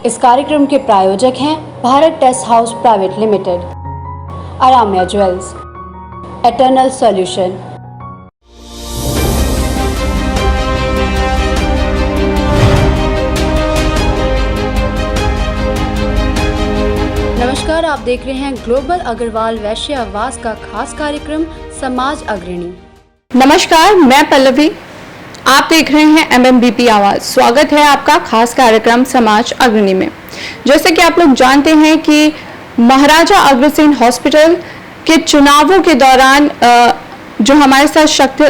इस कार्यक्रम के प्रायोजक हैं Bharat test house private limited, Aaramya jewels, eternal solution. नमस्कार, आप देख रहे हैं ग्लोबल अग्रवाल वैश्य आवास का खास कार्यक्रम समाज अग्रणी। नमस्कार, मैं पल्लवी, आप देख रहे हैं MMBP आवाज। स्वागत है आपका खास कार्यक्रम समाज अग्रणी में। जैसे कि आप लोग जानते हैं कि महाराजा अग्रसेन हॉस्पिटल के चुनावों के दौरान जो हमारे साथ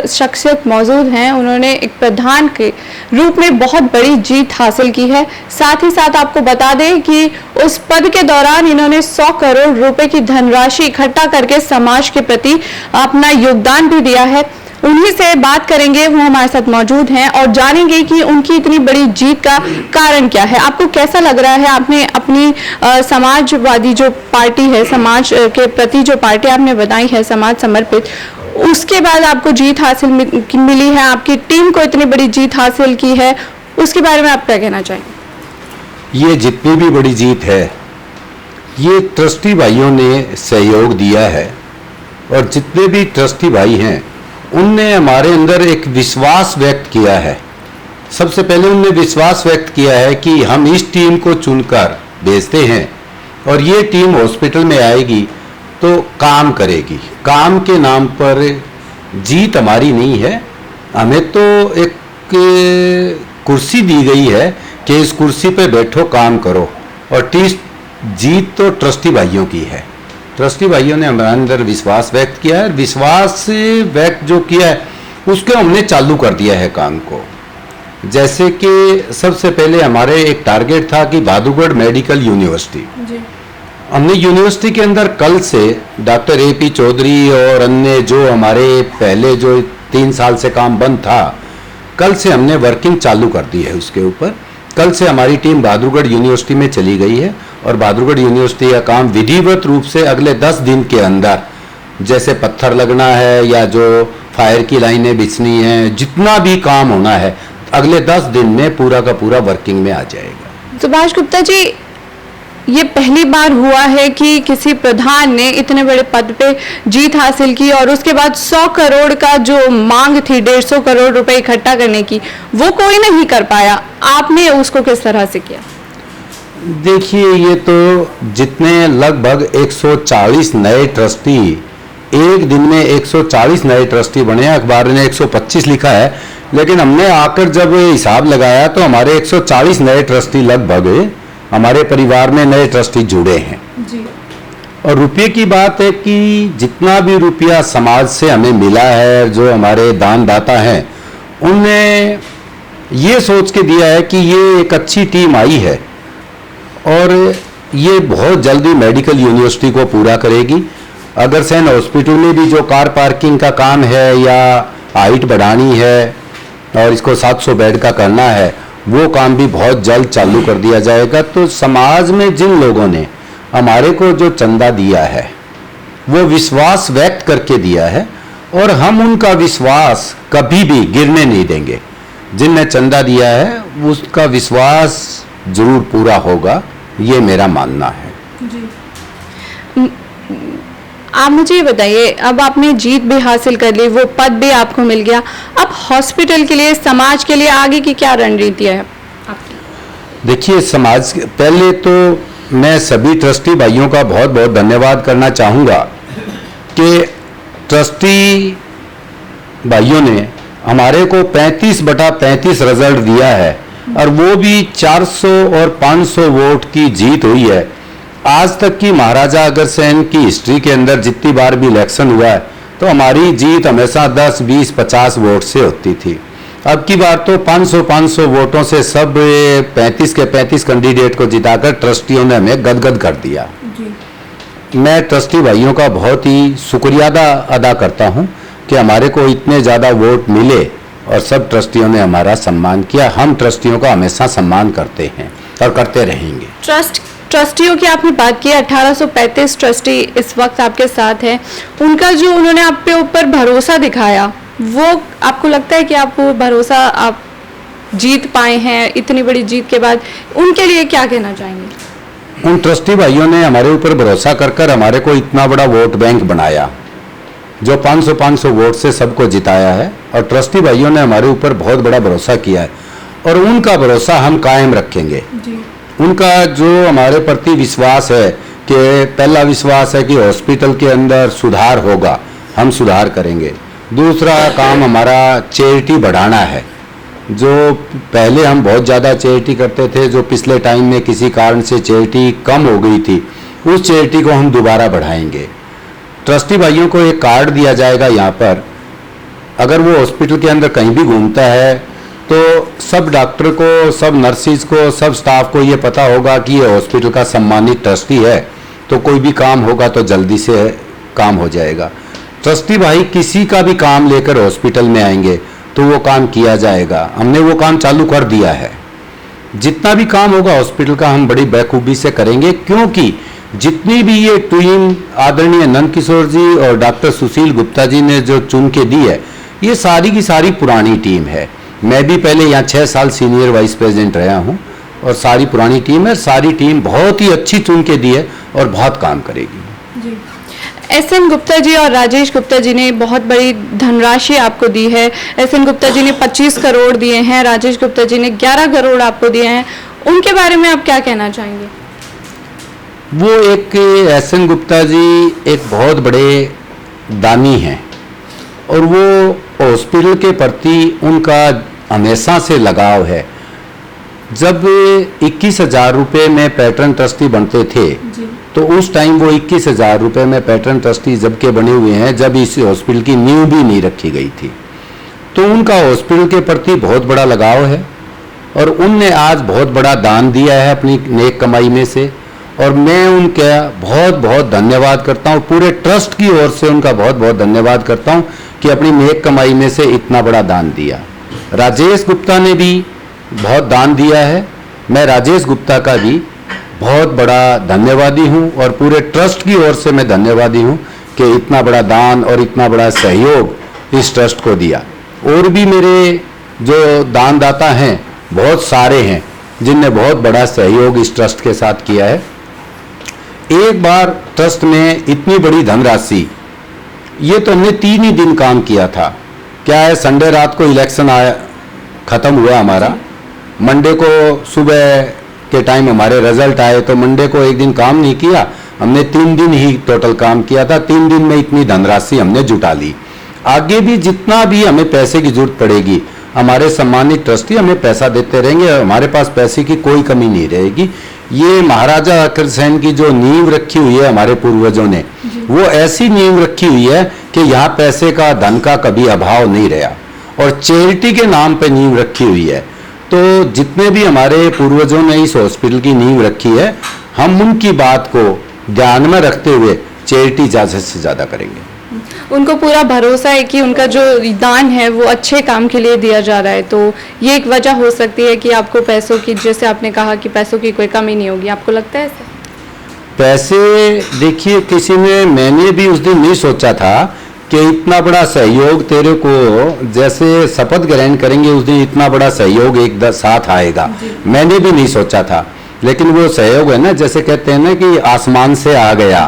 शख्सियत मौजूद हैं, उन्होंने एक प्रधान के रूप में बहुत बड़ी जीत हासिल की है। साथ ही साथ आपको बता दें कि उस पद के दौरान इन्होंने 100 करोड़ रुपए की धनराशि इकट्ठा करके समाज के प्रति अपना योगदान भी दिया है। उन्हीं से बात करेंगे, वो हमारे साथ मौजूद हैं और जानेंगे कि उनकी इतनी बड़ी जीत का कारण क्या है। आपको कैसा लग रहा है? आपने अपनी समाजवादी जो पार्टी है, समाज के प्रति जो पार्टी आपने बनाई है समाज समर्पित, उसके बाद आपको जीत हासिल मिली है, आपकी टीम को इतनी बड़ी जीत हासिल की है, उसके बारे में आप क्या कहना चाहेंगे? ये जितनी भी बड़ी जीत है, ये ट्रस्टी भाइयों ने सहयोग दिया है और जितने भी ट्रस्टी भाई हैं उनने हमारे अंदर एक विश्वास व्यक्त किया है। सबसे पहले उनने विश्वास व्यक्त किया है कि हम इस टीम को चुनकर भेजते हैं और ये टीम हॉस्पिटल में आएगी तो काम करेगी। काम के नाम पर जीत हमारी नहीं है, हमें तो एक कुर्सी दी गई है कि इस कुर्सी पे बैठो, काम करो, और जीत तो ट्रस्टी भाइयों की है। ट्रस्टी भाइयों ने हमारे अंदर विश्वास व्यक्त किया है। विश्वास व्यक्त जो किया है उसको हमने चालू कर दिया है काम को। जैसे कि सबसे पहले हमारे एक टारगेट था कि बहादुरगढ़ मेडिकल यूनिवर्सिटी, हमने यूनिवर्सिटी के अंदर कल से डॉक्टर AP चौधरी और अन्य जो हमारे पहले जो 3 साल से काम बंद था, कल से हमने वर्किंग चालू कर दी है उसके ऊपर। कल से हमारी टीम बहादुरगढ़ यूनिवर्सिटी में चली गई है और बहादुरगढ़ यूनिवर्सिटी का काम विधिवत रूप से अगले 10 दिन के अंदर, जैसे पत्थर लगना है या जो फायर की लाइनें बिछनी हैं, जितना भी काम होना है अगले 10 दिन में पूरा का पूरा वर्किंग में आ जाएगा। सुभाष गुप्ता जी, ये पहली बार हुआ है कि किसी प्रधान ने इतने बड़े पद पे जीत हासिल की और उसके बाद 100 करोड़ का जो मांग थी 150 करोड़ रुपए इकट्ठा करने की, वो कोई नहीं कर पाया। आपने उसको किस तरह से किया? देखिए, ये तो जितने लगभग 140 नए ट्रस्टी, एक दिन में 140 नए ट्रस्टी बने। अखबार ने 125 लिखा है, लेकिन हमने आकर जब हिसाब लगाया तो हमारे 140 नए ट्रस्टी लगभग हमारे परिवार में नए ट्रस्टी जुड़े हैं जी। और रुपये की बात है कि जितना भी रुपया समाज से हमें मिला है, जो हमारे दानदाता हैं, उनने ये सोच के दिया है कि ये एक अच्छी टीम आई है और ये बहुत जल्दी मेडिकल यूनिवर्सिटी को पूरा करेगी। अग्रसेन हॉस्पिटल में भी जो कार पार्किंग का काम है या हाइट बढ़ानी है और इसको 700 बेड का करना है, वो काम भी बहुत जल्द चालू कर दिया जाएगा। तो समाज में जिन लोगों ने हमारे को जो चंदा दिया है वो विश्वास व्यक्त करके दिया है और हम उनका विश्वास कभी भी गिरने नहीं देंगे। जिनने चंदा दिया है उसका विश्वास जरूर पूरा होगा, ये मेरा मानना है जी। आप मुझे ये बताइए, अब आपने जीत भी हासिल कर ली, वो पद भी आपको मिल गया, अब हॉस्पिटल के लिए, समाज के लिए आगे की क्या रणनीति है आपकी? देखिए, समाज, पहले तो मैं सभी ट्रस्टी भाइयों का बहुत बहुत धन्यवाद करना चाहूँगा कि ट्रस्टी भाइयों ने हमारे को 35/35 रिजल्ट दिया है और वो भी 400 और 500 वोट की जीत हुई है। आज तक की महाराजा अग्रसेन की हिस्ट्री के अंदर जितनी बार भी इलेक्शन हुआ है तो हमारी जीत हमेशा 10, 20, 50 वोट से होती थी। अब की बार तो 500 वोटों से सब 35 के 35 कैंडिडेट को जिताकर ट्रस्टियों ने हमें गदगद कर दिया जी। मैं ट्रस्टी भाइयों का बहुत ही शुक्रिया अदा करता हूं कि हमारे को इतने ज़्यादा वोट मिले और सब ट्रस्टियों ने हमारा सम्मान किया। हम ट्रस्टियों का हमेशा सम्मान करते हैं और करते रहेंगे। ट्रस्टियों की आपने बात की, 1835 ट्रस्टी इस वक्त आपके साथ हैं। उनका जो उन्होंने आप पे ऊपर भरोसा दिखाया, वो आपको लगता है कि आप वो भरोसा आप जीत पाए हैं, इतनी बड़ी जीत के बाद उनके लिए क्या कहना चाहेंगे? उन ट्रस्टी भाइयों ने हमारे ऊपर भरोसा कर कर हमारे को इतना बड़ा वोट बैंक बनाया, जो 500 वोट से सबको जिताया है। और ट्रस्टी भाइयों ने हमारे ऊपर बहुत बड़ा भरोसा किया है और उनका भरोसा हम कायम रखेंगे। उनका जो हमारे प्रति विश्वास है कि पहला विश्वास है कि हॉस्पिटल के अंदर सुधार होगा, हम सुधार करेंगे। दूसरा काम हमारा चैरिटी बढ़ाना है। जो पहले हम बहुत ज़्यादा चैरिटी करते थे, जो पिछले टाइम में किसी कारण से चैरिटी कम हो गई थी, उस चैरिटी को हम दोबारा बढ़ाएंगे। ट्रस्टी भाइयों को एक कार्ड दिया जाएगा यहाँ पर, अगर वो हॉस्पिटल के अंदर कहीं भी घूमता है तो सब डॉक्टर को, सब नर्सिस को, सब स्टाफ को ये पता होगा कि ये हॉस्पिटल का सम्मानित ट्रस्टी है, तो कोई भी काम होगा तो जल्दी से काम हो जाएगा। ट्रस्टी भाई किसी का भी काम लेकर हॉस्पिटल में आएंगे तो वो काम किया जाएगा। हमने वो काम चालू कर दिया है। जितना भी काम होगा हॉस्पिटल का हम बड़ी बेखूबी से करेंगे, क्योंकि जितनी भी ये टीम आदरणीय नंद किशोर जी और डॉक्टर सुशील गुप्ता जी ने जो चुन के दी है, ये सारी की सारी पुरानी टीम है। मैं भी पहले यहाँ 6 साल सीनियर वाइस प्रेसिडेंट रहा हूँ और सारी पुरानी टीम है। सारी टीम बहुत ही अच्छी चुन के दी है और बहुत काम करेगी। एसएन गुप्ता जी और राजेश गुप्ता जी ने बहुत बड़ी धनराशि आपको दी है। एसएन गुप्ता जी ने 25 करोड़ दिए हैं, राजेश गुप्ता जी ने 11 करोड़ आपको दिए हैं। उनके बारे में आप क्या कहना चाहेंगे? वो एक एसएन गुप्ता जी एक बहुत बड़े दानी हैं और वो हॉस्पिटल के प्रति उनका हमेशा से लगाव है। जब 21,000 रुपये में पैटर्न ट्रस्टी बनते थे तो उस टाइम वो 21,000 रुपये में पैटर्न ट्रस्टी जब के बने हुए हैं, जब इस हॉस्पिटल की नींव भी नहीं रखी गई थी। तो उनका हॉस्पिटल के प्रति बहुत बड़ा लगाव है और उनने आज बहुत बड़ा दान दिया है अपनी नेक कमाई में से, और मैं उनका बहुत बहुत धन्यवाद करता हूँ। पूरे ट्रस्ट की ओर से उनका बहुत बहुत धन्यवाद करता हूँ कि अपनी नेक कमाई में से इतना बड़ा दान दिया। राजेश गुप्ता ने भी बहुत दान दिया है। मैं राजेश गुप्ता का भी बहुत बड़ा धन्यवादी हूँ और पूरे ट्रस्ट की ओर से मैं धन्यवादी हूँ कि इतना बड़ा दान और इतना बड़ा सहयोग इस ट्रस्ट को दिया। और भी मेरे जो दानदाता हैं बहुत सारे हैं जिनने बहुत बड़ा सहयोग इस ट्रस्ट के साथ किया है। एक बार ट्रस्ट में इतनी बड़ी धनराशि, ये तो हमने 3 ही दिन काम किया था। क्या है, संडे रात को इलेक्शन आया, ख़त्म हुआ हमारा। मंडे को सुबह के टाइम हमारे रिजल्ट आए, तो मंडे को एक दिन काम नहीं किया, हमने 3 दिन ही टोटल काम किया था। 3 दिन में इतनी धनराशि हमने जुटा ली। आगे भी जितना भी हमें पैसे की जरूरत पड़ेगी, हमारे सम्मानित ट्रस्टी हमें पैसा देते रहेंगे। हमारे पास पैसे की कोई कमी नहीं रहेगी। ये महाराजा अग्रसेन की जो नींव रखी हुई है हमारे पूर्वजों ने, वो ऐसी नींव रखी हुई है कि यहाँ पैसे का, धन का कभी अभाव नहीं रहा, और चैरिटी के नाम पे नींव रखी हुई है। तो जितने भी हमारे पूर्वजों ने इस हॉस्पिटल की नींव रखी है, हम उनकी बात को ध्यान में रखते हुए चैरिटी ज़्यादा से ज़्यादा करेंगे। उनको पूरा भरोसा है कि उनका जो दान है वो अच्छे काम के लिए दिया जा रहा है, तो ये एक वजह हो सकती है कि आपको पैसों की, जैसे आपने कहा कि पैसों की कोई कमी नहीं होगी। आपको लगता है ऐसा? पैसे, देखिए, किसी ने, मैंने भी उस दिन नहीं सोचा था कि इतना बड़ा सहयोग तेरे को, जैसे शपथ ग्रहण करेंगे उस दिन इतना बड़ा सहयोग एक साथ आएगा, मैंने भी नहीं सोचा था। लेकिन वो सहयोग है ना, जैसे कहते हैं ना कि आसमान से आ गया,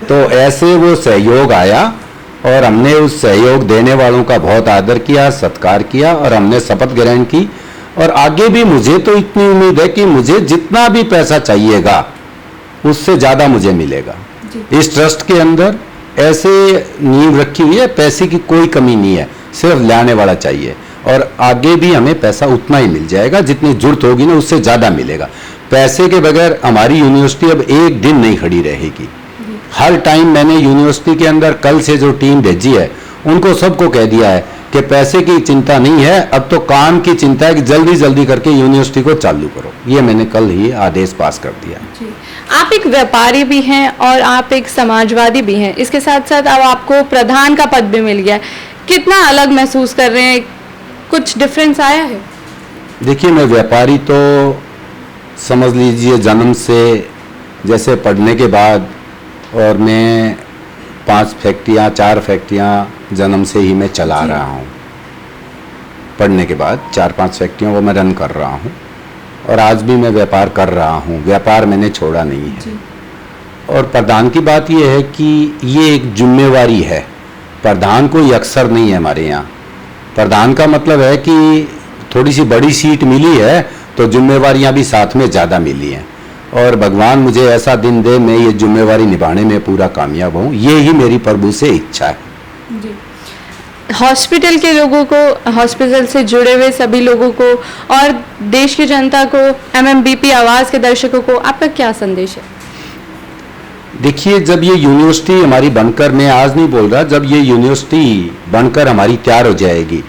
तो ऐसे वो सहयोग आया और हमने उस सहयोग देने वालों का बहुत आदर किया, सत्कार किया, और हमने शपथ ग्रहण की। और आगे भी मुझे तो इतनी उम्मीद है कि मुझे जितना भी पैसा चाहिएगा उससे ज़्यादा मुझे मिलेगा। इस ट्रस्ट के अंदर ऐसे नींव रखी हुई है, पैसे की कोई कमी नहीं है, सिर्फ लाने वाला चाहिए, और आगे भी हमें पैसा उतना ही मिल जाएगा, जितनी जरूरत होगी ना उससे ज़्यादा मिलेगा। पैसे के बगैर हमारी यूनिवर्सिटी अब एक दिन नहीं खड़ी रहेगी। हर टाइम मैंने यूनिवर्सिटी के अंदर कल से जो टीम भेजी है उनको सबको कह दिया है कि पैसे की चिंता नहीं है, अब तो काम की चिंता है कि जल्दी जल्दी करके यूनिवर्सिटी को चालू करो। ये मैंने कल ही आदेश पास कर दिया। आप एक व्यापारी भी हैं और आप एक समाजवादी भी हैं, इसके साथ साथ अब आपको प्रधान का पद भी मिल गया है। कितना अलग महसूस कर रहे हैं? कुछ डिफरेंस आया है? देखिए, मैं व्यापारी तो समझ लीजिए जन्म से, जैसे पढ़ने के बाद, और मैं 5 फैक्ट्रियाँ 4 फैक्ट्रियाँ जन्म से ही मैं चला रहा हूँ। पढ़ने के बाद 4-5 फैक्ट्रियों को मैं रन कर रहा हूँ और आज भी मैं व्यापार कर रहा हूँ, व्यापार मैंने छोड़ा नहीं है। और प्रधान की बात यह है कि ये एक जिम्मेवारी है, प्रधान कोई अक्सर नहीं है हमारे यहाँ। प्रधान का मतलब है कि थोड़ी सी बड़ी सीट मिली है तो जिम्मेवारियाँ भी साथ में ज़्यादा मिली हैं, और भगवान मुझे ऐसा दिन दे मैं ये जिम्मेवारी निभाने में पूरा कामयाब हूँ, ये ही मेरी प्रभु से इच्छा है। जी। हॉस्पिटल के लोगों को, हॉस्पिटल से जुड़े हुए सभी लोगों को और देश की जनता को, MMBP आवाज़ के दर्शकों को आपका क्या संदेश है? देखिए, जब ये यूनिवर्सिटी हमारी बनकर, मैं आज नहीं बोल रहा, जब ये यूनिवर्सिटी बनकर हमारी तैयार हो जाएगी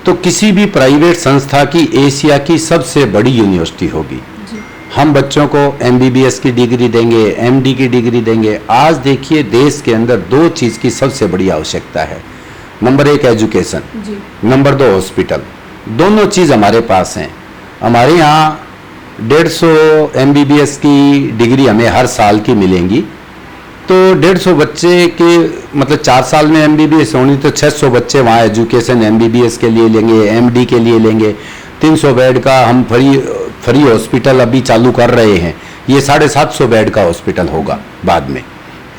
तो किसी भी प्राइवेट संस्था की एशिया की सबसे बड़ी यूनिवर्सिटी होगी। हम बच्चों को MBBS की डिग्री देंगे, MD की डिग्री देंगे। आज देखिए देश के अंदर 2 चीज़ की सबसे बड़ी आवश्यकता है, नंबर 1 एजुकेशन, नंबर 2 हॉस्पिटल। दोनों चीज़ हमारे पास हैं। हमारे यहाँ 150 MBBS की डिग्री हमें हर साल की मिलेंगी, तो 150 बच्चे के मतलब 4 साल में MBBS होनी तो 600 बच्चे वहाँ एजुकेशन MBBS के लिए लेंगे, MD के लिए लेंगे। 300 बेड का हम फ्री हॉस्पिटल अभी चालू कर रहे हैं, ये 750 बेड का हॉस्पिटल होगा बाद में।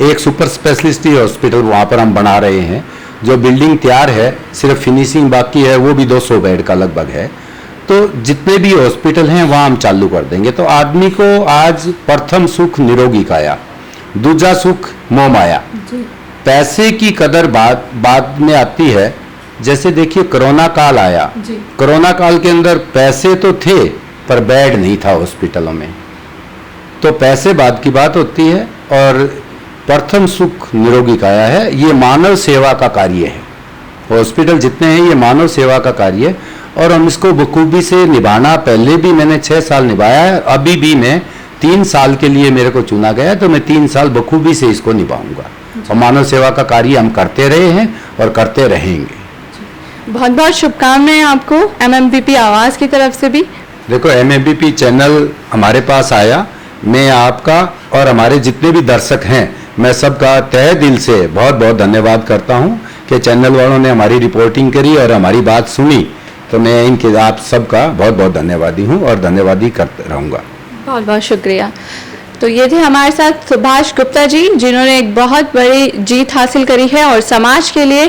एक सुपर स्पेशलिस्ट हॉस्पिटल वहाँ पर हम बना रहे हैं, जो बिल्डिंग तैयार है, सिर्फ फिनिशिंग बाकी है, वो भी 200 बेड का लगभग है। तो जितने भी हॉस्पिटल हैं वहाँ हम चालू कर देंगे। तो आदमी को आज प्रथम सुख निरोगी काया, दूजा सुख मोह माया। पैसे की कदर बाद में आती है। जैसे देखिए कोरोना काल आया, कोरोना काल के अंदर पैसे तो थे पर बेड नहीं था हॉस्पिटलों में, तो पैसे बाद की बात होती है। और प्रथम सुख निरोगी काया है, ये मानव सेवा का कार्य है। हॉस्पिटल जितने हैं ये मानव सेवा का कार्य है, और हम इसको बखूबी से निभाना, पहले भी मैंने 6 साल निभाया है, अभी भी मैं 3 साल के लिए मेरे को चुना गया, तो मैं 3 साल बखूबी से इसको निभाऊंगा। और मानव सेवा का कार्य हम करते रहे हैं और करते रहेंगे। बहुत बहुत शुभकामनाएं आपको MMBP आवाज़ की तरफ से भी। देखो, MMBP चैनल हमारे पास आया, मैं आपका और हमारे जितने भी दर्शक हैं, मैं सबका तहे दिल से बहुत बहुत धन्यवाद करता हूं कि चैनल वालों ने हमारी रिपोर्टिंग करी और हमारी बात सुनी। तो मैं इनके आप सबका बहुत बहुत धन्यवादी हूं और धन्यवादी करते रहूँगा। बहुत बहुत शुक्रिया। तो ये थे हमारे साथ सुभाष गुप्ता जी, जिन्होंने एक बहुत बड़ी जीत हासिल करी है और समाज के लिए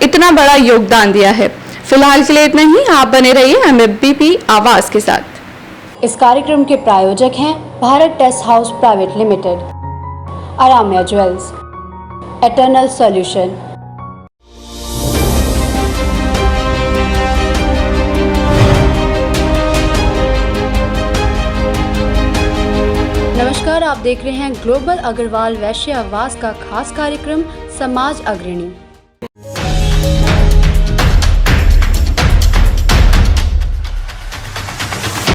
इतना बड़ा योगदान दिया है। फिलहाल के लिए इतना ही, आप बने रहिए MMBP आवाज़ के साथ। इस कार्यक्रम के प्रायोजक हैं Bharat test house private limited, Aaramya jewels, eternal solution. नमस्कार, आप देख रहे हैं ग्लोबल अग्रवाल वैश्य आवाज़ का खास कार्यक्रम समाज अग्रणी।